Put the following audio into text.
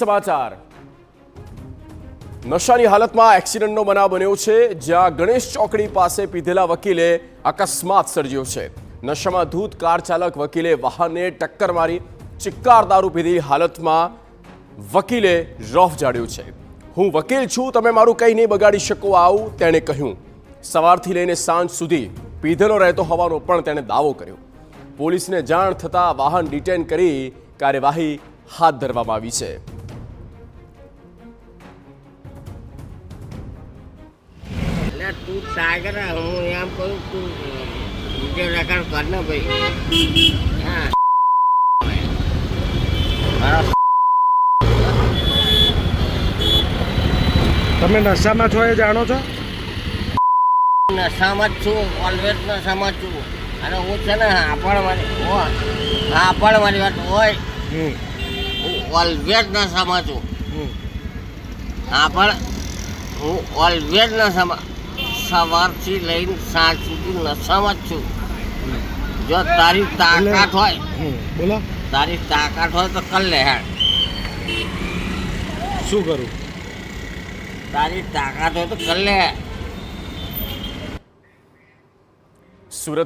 સમાચાર નશાની હાલતમાં એક્સિડન્ટનો બનાવ બન્યો છે જ્યાં ગણેશ ચોકડી પાસે પીધેલા વકીલે અકસ્માત સર્જ્યો છે। નશામાં ધૂત કાર ચાલક વકીલે વાહનને ટક્કર મારી ચિક્કાર દારૂ પીધી હાલતમાં વકીલે રોફ જાડ્યો છે। હું વકીલ છું, તમે મારું કંઈ નહીં બગાડી શકો આવું તેણે કહ્યું। સવારથી લઈને સાંજ સુધી પીધેલો રહેતો હોવાનો પણ તેણે દાવો કર્યો। પોલીસને જાણ થતાં વાહન ડિટેન કરી કાર્યવાહી હાથ ધરવામાં આવી છે। तू टाइगर है, हूँ यहाँ पर तू वीडियो रिकॉर्ड करना भाई। हाँ તમે નશામાં છો એ જાણો છો? નશામાં જ છું, ઓલવેઝ નશામાં જ છું। અને હું છે ને હાપણ મારી વાત હોય, હું ઓલવેઝ નશામાં છું। હું ઓલવેઝ નશામાં, સવારથી લઈને સાંજ સુધી નશામાં જ છું। જો તારી તાકાત હોય, બોલો તારી તાકાત હોય તો કર લે હેડ। શું કરું? તારી તાકાત હોય તો કર લે।